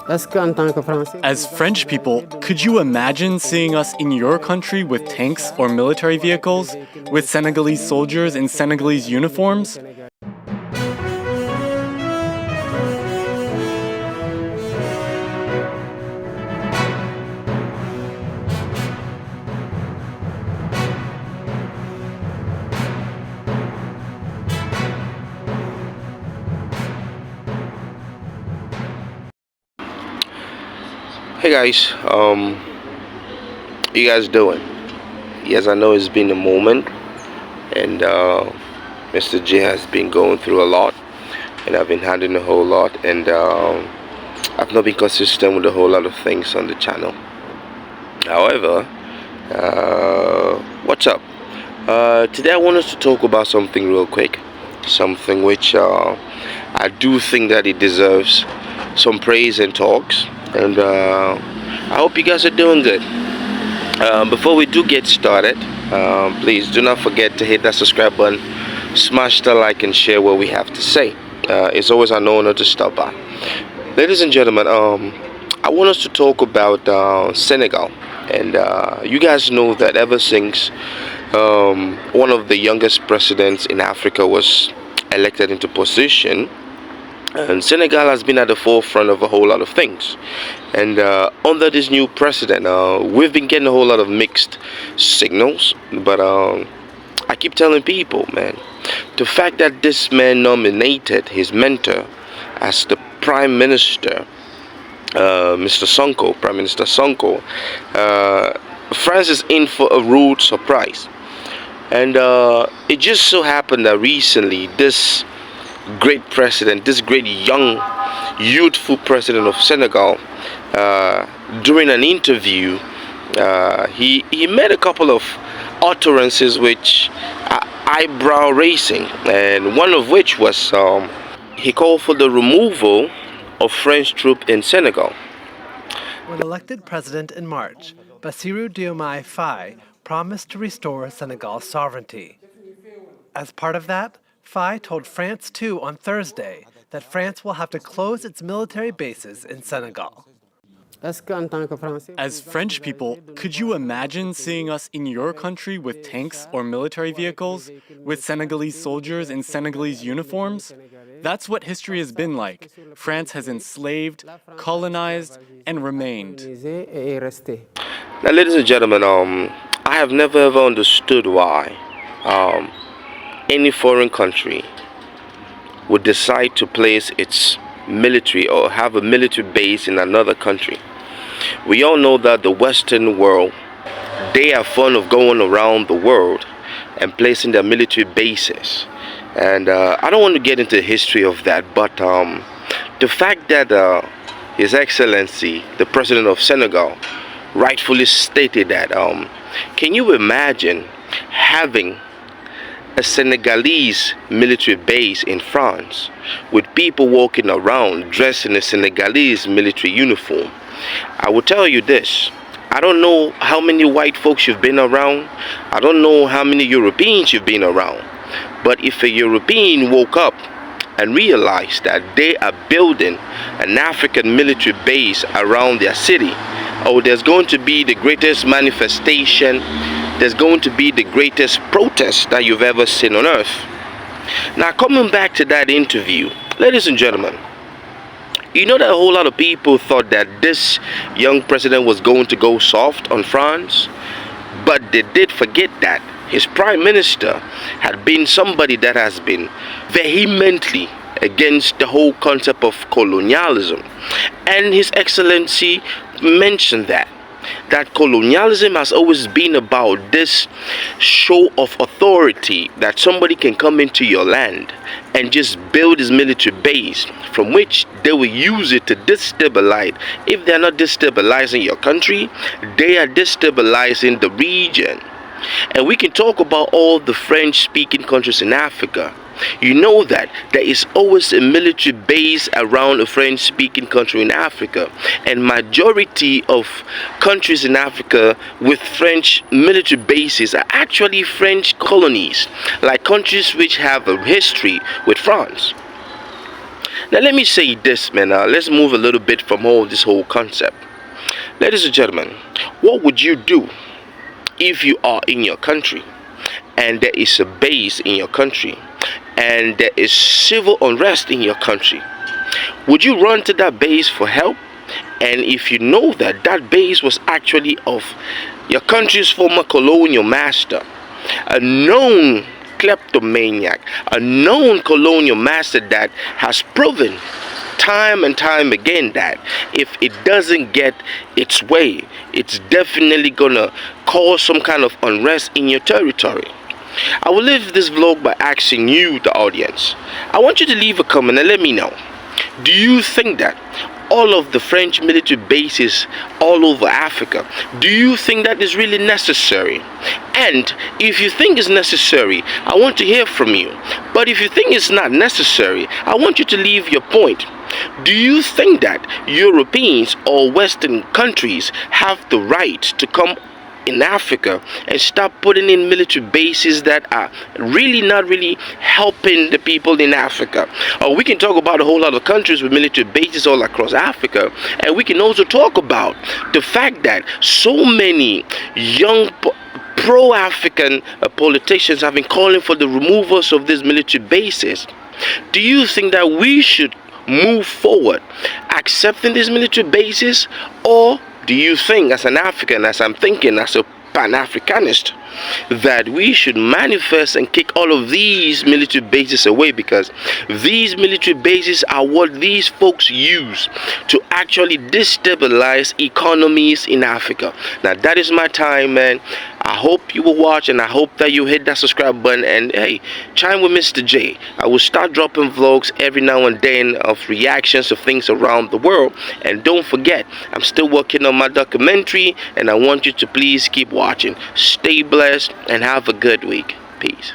As French people, could you imagine seeing us in your country with tanks or military vehicles, with Senegalese soldiers in Senegalese uniforms? Hey guys, you guys doing? Yes, I know it's been a moment, and MisterJaay has been going through a lot, and I've been handling a whole lot, and I've not been consistent with a whole lot of things on the channel. However, what's up? Today I want us to talk about something real quick, something which I do think that it deserves some praise and talks, and I hope you guys are doing good. Before we do get started, please do not forget to hit that subscribe button, smash the like, and share what we have to say. It's always an honor to stop by. Ladies and gentlemen, I want us to talk about Senegal, and you guys know that ever since one of the youngest presidents in Africa was elected into position, and Senegal has been at the forefront of a whole lot of things. And under this new president, we've been getting a whole lot of mixed signals. But I keep telling people, man, the fact that this man nominated his mentor as the Prime Minister, Prime Minister Sonko, France is in for a rude surprise. And it just so happened that recently this great president, this great young, youthful president of Senegal, during an interview, he made a couple of utterances which are eyebrow raising, and one of which was he called for the removal of French troops in Senegal. When elected president in March, Diomaye Faye promised to restore Senegal's sovereignty. As part of that, Faye told France 2 on Thursday that France will have to close its military bases in Senegal. As French people, could you imagine seeing us in your country with tanks or military vehicles, with Senegalese soldiers in Senegalese uniforms? That's what history has been like. France has enslaved, colonized, and remained. Now, ladies and gentlemen, I have never ever understood why any foreign country would decide to place its military or have a military base in another country. We all know that the Western world, they have fun of going around the world and placing their military bases. And I don't want to get into the history of that, but the fact that His Excellency, the President of Senegal, rightfully stated that, can you imagine having a Senegalese military base in France with people walking around dressed in a Senegalese military uniform? I will tell you this, I don't know how many white folks you've been around, I don't know how many Europeans you've been around, but if a European woke up and realized that they are building an African military base around their city, oh, there's going to be the greatest manifestation, there's going to be the greatest protest that you've ever seen on earth. Now, coming back to that interview, ladies and gentlemen, you know that a whole lot of people thought that this young president was going to go soft on France, but they did forget that his prime minister had been somebody that has been vehemently against the whole concept of colonialism. And His Excellency mentioned that colonialism has always been about this show of authority, that somebody can come into your land and just build his military base from which they will use it to destabilize. If they're not destabilizing your country, they are destabilizing the region. And we can talk about all the French-speaking countries in Africa. You know that there is always a military base around a French-speaking country in Africa, and majority of countries in Africa with French military bases are actually French colonies, like countries which have a history with France. Now let me say this, man. Let's move a little bit from this whole concept. Ladies and gentlemen, what would you do if you are in your country and there is a base in your country and there is civil unrest in your country? Would you run to that base for help? And if you know that that base was actually of your country's former colonial master, a known kleptomaniac, a known colonial master that has proven time and time again that if it doesn't get its way, it's definitely gonna cause some kind of unrest in your territory. I will leave this vlog by asking you, the audience. I want you to leave a comment and let me know. Do you think that all of the French military bases all over Africa, do you think that is really necessary? And if you think it's necessary, I want to hear from you. But if you think it's not necessary, I want you to leave your point. Do you think that Europeans or Western countries have the right to come in Africa and start putting in military bases that are really not really helping the people in Africa? Or we can talk about a whole lot of countries with military bases all across Africa, and we can also talk about the fact that so many young pro-African politicians have been calling for the removals of these military bases. Do you think that we should move forward accepting these military bases, or do you think, as an African, as I'm thinking as a Pan-Africanist, that we should manifest and kick all of these military bases away, because these military bases are what these folks use to actually destabilize economies in Africa? Now that is my time, man. I hope you will watch, and I hope that you hit that subscribe button, and hey, chime with Mr. J. I will start dropping vlogs every now and then of reactions of things around the world. And don't forget, I'm still working on my documentary, and I want you to please keep watching. Stay blessed and have a good week. Peace.